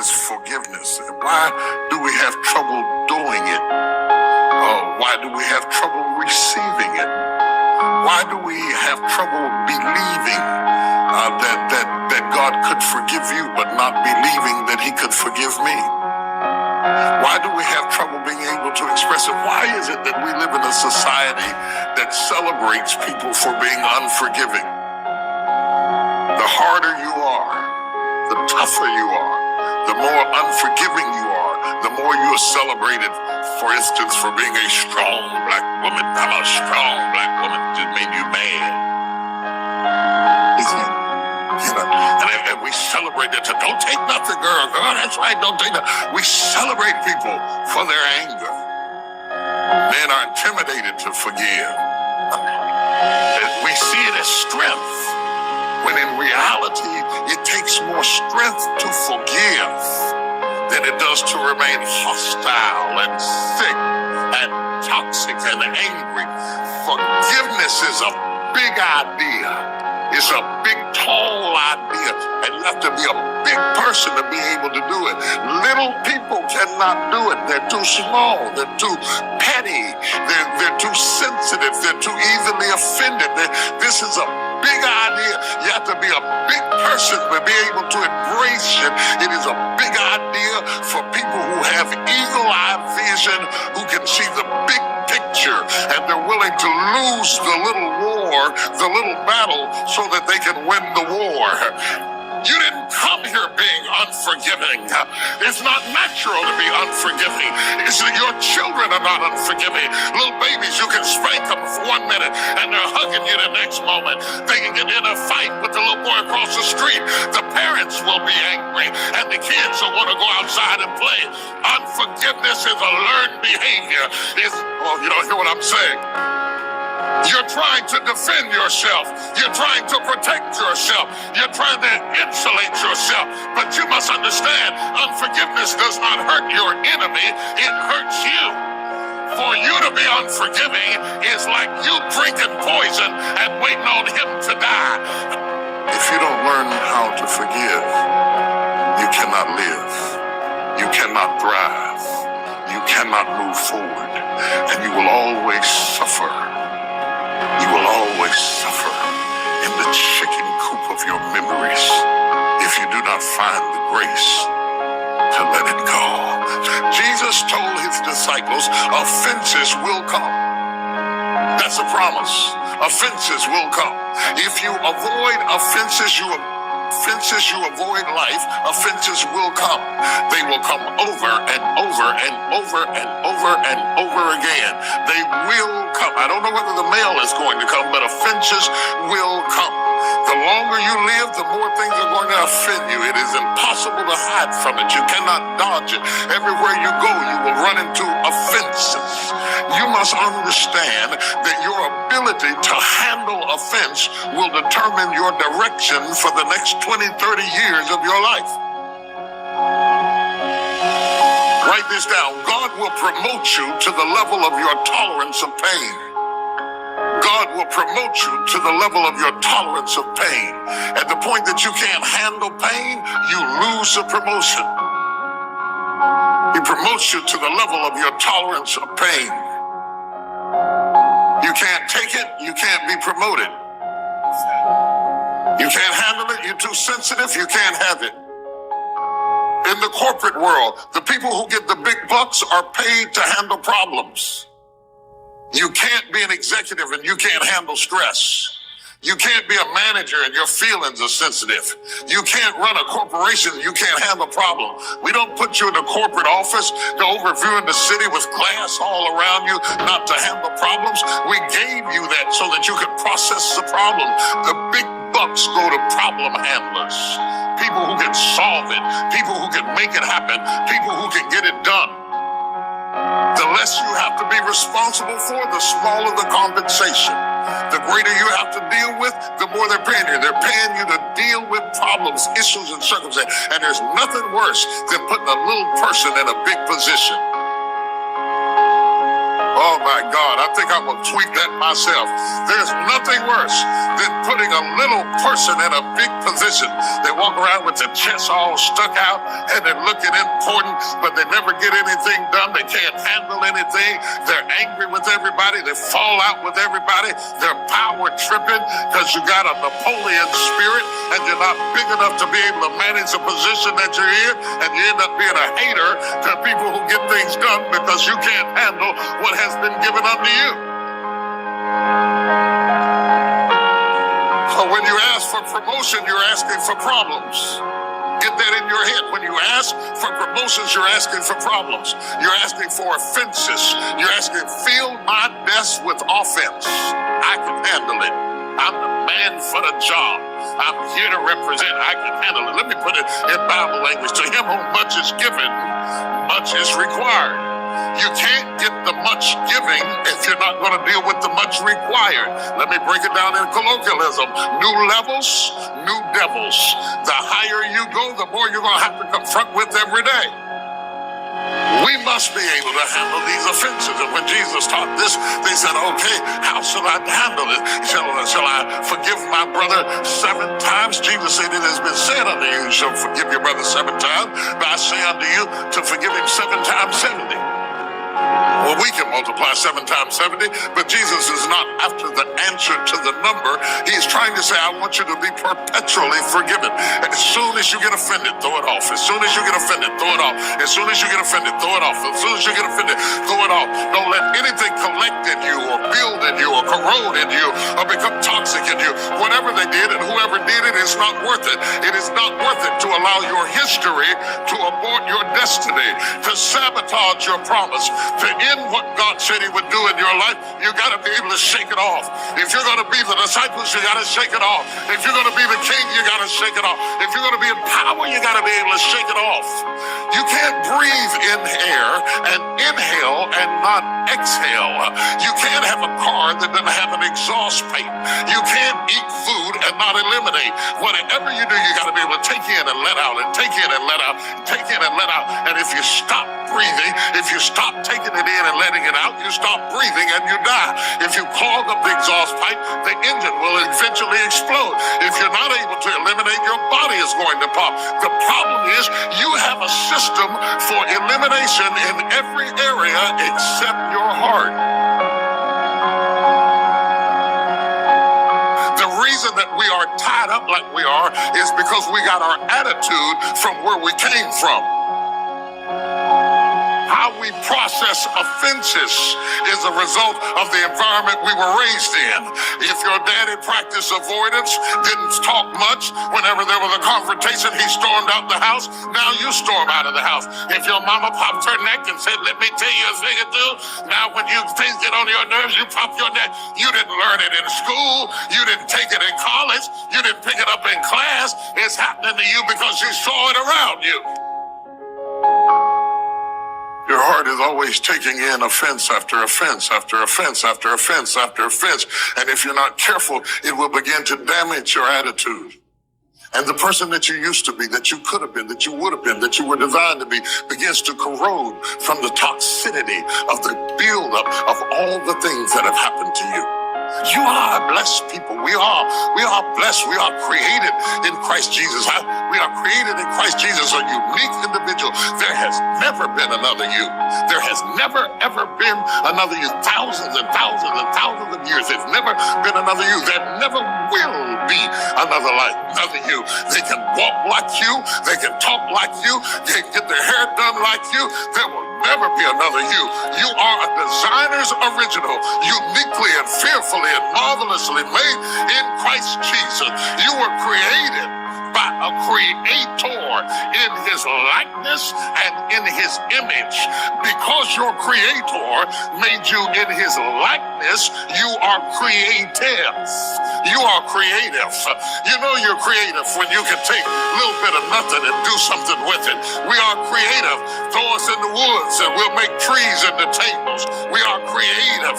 is forgiveness. Why do we have trouble doing it? Why do we have trouble receiving it? Why do we have trouble believing that God could forgive you, but not believing that he could forgive me? Why do we have trouble being able to express it? Why is it that we live in a society that celebrates people for being unforgiving? The harder you are, the tougher you are, the more unforgiving you are, the more you are celebrated, for instance, for being a strong black woman. I'm a strong black woman. Just made you mad. And we celebrate that. Don't take nothing, girl. Girl, that's right. Don't take nothing. We celebrate people for their anger. Men are intimidated to forgive. We see it as strength, when in reality, it takes more strength to forgive than it does to remain hostile and sick and toxic and angry. Forgiveness is a big idea. It's a big, tall idea, and you have to be a big person to be able to do it. Little people cannot do it. They're too small. They're too petty. They're too sensitive. They're too easily offended. This is a big idea. You have to be a big person to be able to embrace it. It is a big idea for people who have eagle-eye vision, who can see the big picture, and they're willing to lose the little war, the little battle, so that they can win the war. You didn't come here being unforgiving. It's not natural to be unforgiving. It's that your children are not unforgiving. Little babies, you can spank them for 1 minute and they're hugging you the next moment. They can get in a fight with the little boy across the street. The parents will be angry and the kids will want to go outside and play. Unforgiveness is a learned behavior. You don't hear what I'm saying? You're trying to defend yourself. You're trying to protect yourself. You're trying to insulate yourself. But you must understand, unforgiveness does not hurt your enemy. It hurts you. For you to be unforgiving is like you drinking poison and waiting on him to die. If you don't learn how to forgive, you cannot live. You cannot thrive. You cannot move forward. And you will always suffer. You will always suffer in the chicken coop of your memories if you do not find the grace to let it go. Jesus told his disciples, offenses will come. That's a promise. Offenses will come. If you avoid offenses, you avoid life. Offenses will come. They will come over and over and over and over and over again. They will come. I don't know whether the mail is going to come, but offenses will come. The longer you live, the more things are going to offend you. It is impossible to hide from it. You cannot dodge it. Everywhere you go, you will run into offenses. You must understand that your ability to handle offense will determine your direction for the next 20, 30 years of your life. Write this down. God will promote you to the level of your tolerance of pain. God will promote you to the level of your tolerance of pain. At the point that you can't handle pain, you lose the promotion. He promotes you to the level of your tolerance of pain. You can't take it, you can't be promoted. You can't handle it, you're too sensitive, you can't have it. In the corporate world, the people who get the big bucks are paid to handle problems. You can't be an executive and you can't handle stress. You can't be a manager and your feelings are sensitive. You can't run a corporation and you can't handle problems. We don't put you in a corporate office to overviewing the city with glass all around you, not to handle problems. We gave you that so that you could process the problem. The big bucks go to problem handlers, people who can solve it, people who can make it happen, people who can get it done. The less you have to be responsible for, the smaller the compensation. The greater you have to deal with, the more they're paying you. They're paying you to deal with problems, issues, and circumstances. And there's nothing worse than putting a little person in a big position. Oh my God, I think I will tweet that myself. There's nothing worse than putting a little person in a big position. They walk around with their chests all stuck out and they're looking important, but they never get anything done. They can't handle anything. They're angry with everybody. They fall out with everybody. They're power tripping because you got a Napoleon spirit and you're not big enough to be able to manage the position that you're in, and you end up being a hater to people who get things done because you can't handle what has been given unto you. So when you ask for promotion, you're asking for problems. Get that in your head. When you ask for promotions, you're asking for problems. You're asking for offenses. You're asking, fill my desk with offense. I can handle it. I'm the man for the job. I'm here to represent. I can handle it. Let me put it in Bible language. To him whom much is given, much is required. You can't get the much giving if you're not going to deal with the much required. Let me break it down in colloquialism. New levels, new devils. The higher you go, the more you're going to have to confront with every day. We must be able to handle these offenses. And when Jesus taught this, they said, okay, how shall I handle it? Shall I forgive my brother 7 times? Jesus said, it has been said unto you, you shall forgive your brother 7 times. But I say unto you to forgive him 7 times 70. Well, we can multiply 7 times 70, but Jesus is not after the answer to the number. He's trying to say, I want you to be perpetually forgiven. And as soon as you get offended, throw it off. As soon as you get offended, throw it off. As soon as you get offended, throw it off. As soon as you get offended, throw it off. Don't let anything collect in you or build in you or corrode in you or become toxic in you. Whatever they did and whoever did it is not worth it. It is not worth it to allow your history to abort your destiny, to sabotage your promise, to end what God said he would do in your life. You got to be able to shake it off. If you're going to be the disciples, you got to shake it off. If you're going to be the king, you got to shake it off. If you're going to be in power, you got to be able to shake it off. You can't breathe in air and inhale and not exhale. You can't have a car that doesn't have an exhaust pipe. You can't eat food and not eliminate. Whatever you do, you got to be able to take in and let out, and take in and let out, take in and let out. And if you stop breathing, if you stop taking it in and letting it out, you stop breathing and you die. If you clog up the exhaust pipe, the engine will eventually explode. If you're not able to eliminate, your body is going to pop. The problem is you have a system for elimination in every area except your heart. The reason that we are tied up like we are is because we got our attitude from where we came from. How we process offenses is a result of the environment we were raised in. If your daddy practiced avoidance, didn't talk much, whenever there was a confrontation, he stormed out the house. Now you storm out of the house. If your mama popped her neck and said, let me tell you a thing or two, now when things get on your nerves, you pop your neck. You didn't learn it in school. You didn't take it in college. You didn't pick it up in class. It's happening to you because you saw it around you. Your heart is always taking in offense after offense after offense after offense after offense. And if you're not careful, it will begin to damage your attitude. And the person that you used to be, that you could have been, that you would have been, that you were designed to be, begins to corrode from the toxicity of the buildup of all the things that have happened to you. You are a blessed people. We are blessed. We are created in Christ Jesus. We are created in Christ Jesus, a unique individual. There has never been another you. There has never, ever been another you. Thousands and thousands and thousands of years. There's never been another you. There never will be another you. They can walk like you. They can talk like you. They can get their hair done like you. There will never be another you. You are a designer's original, uniquely and fearfully and marvelously made in Christ Jesus. You were created by a creator in his likeness and in his image. Because your creator made you in his likeness, you are creative. You are creative. You know you're creative when you can take a little bit of nothing and do something with it. We are creative. Throw us in the woods and we'll make trees into tables. We are creative.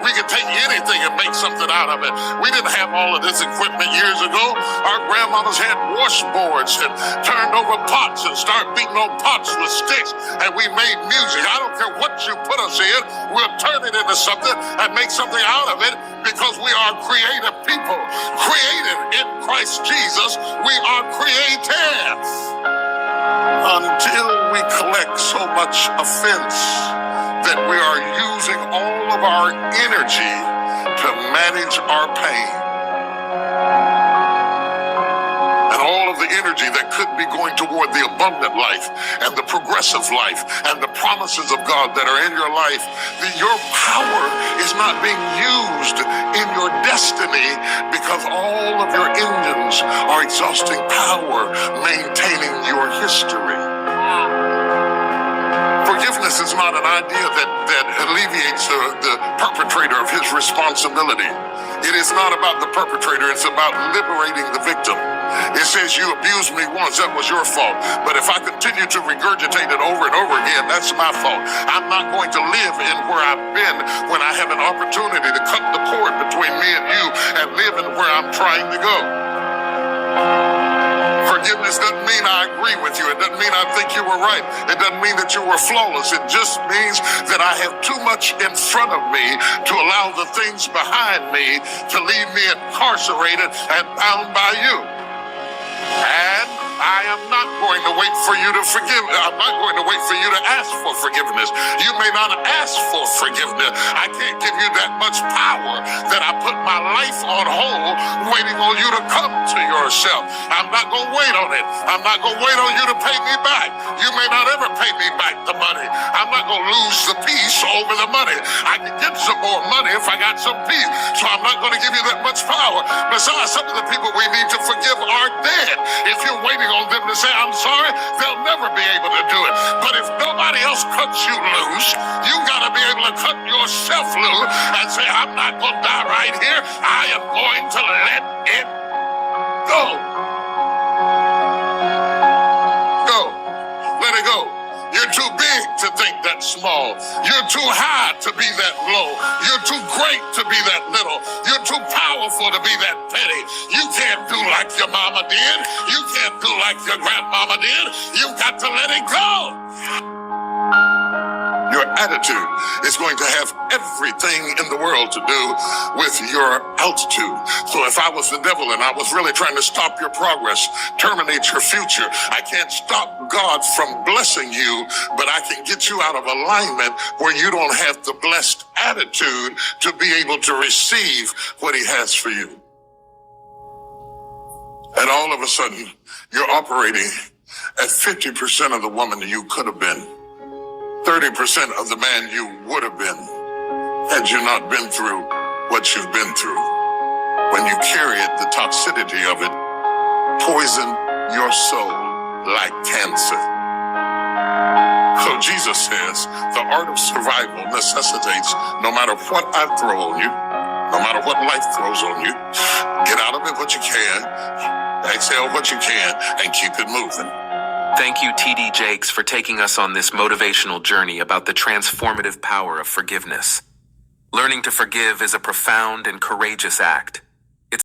We can take anything and make something out of it. We didn't have all of this equipment years ago. Our grandmothers had washboards and turned over pots and start beating on pots with sticks, and we made music. I don't care what you put us in, we'll turn it into something and make something out of it, because we are creative people, created in Christ Jesus. We are creative. Until we collect so much offense that we are using all of our energy to manage our pain. And all of the energy that could be going toward the abundant life and the progressive life and the promises of God that are in your life, your power is not being used in your destiny, because all of your engines are exhausting power, maintaining your history. Forgiveness is not an idea that alleviates the perpetrator of his responsibility. It is not about the perpetrator, it's about liberating the victim. It says, you abused me once, that was your fault. But if I continue to regurgitate it over and over again, that's my fault. I'm not going to live in where I've been when I have an opportunity to cut the cord between me and you and live in where I'm trying to go. Forgiveness doesn't mean I agree with you. It doesn't mean I think you were right. It doesn't mean that you were flawless. It just means that I have too much in front of me to allow the things behind me to leave me incarcerated and bound by you. And I am not going to wait for you to forgive. I'm not going to wait for you to ask for forgiveness. You may not ask for forgiveness. I can't give you that much power that I put my life on hold waiting on you to come to yourself. I'm not going to wait on it. I'm not going to wait on you to pay me back. You may not ever pay me back the money. I'm not going to lose the peace over the money. I can get some more money if I got some peace. So I'm not going to give you that much power. Besides, some of the people we need to forgive are dead. If you're waiting on them to say, I'm sorry, they'll never be able to do it. But if nobody else cuts you loose, you got to be able to cut yourself loose and say, I'm not going to die right here. I am going to let it go. Go. Let it go. You're too big to think that small. You're too high to be that low. You're too great to be that little. You're too powerful to be that petty. You can't do like your mama did. You can't do like your grandmama did. You got to let it go. Your attitude is going to have everything in the world to do with your altitude. So if I was the devil and I was really trying to stop your progress, terminate your future, I can't stop God from blessing you, but I can get you out of alignment where you don't have the blessed attitude to be able to receive what he has for you. And all of a sudden, you're operating at 50% of the woman you could have been. 30% of the man you would have been had you not been through what you've been through. When you carry it, the toxicity of it poison your soul like cancer. So Jesus says the art of survival necessitates, no matter what I throw on you, no matter what life throws on you, get out of it what you can, exhale what you can, and keep it moving. Thank you, T.D. Jakes, for taking us on this motivational journey about the transformative power of forgiveness. Learning to forgive is a profound and courageous act.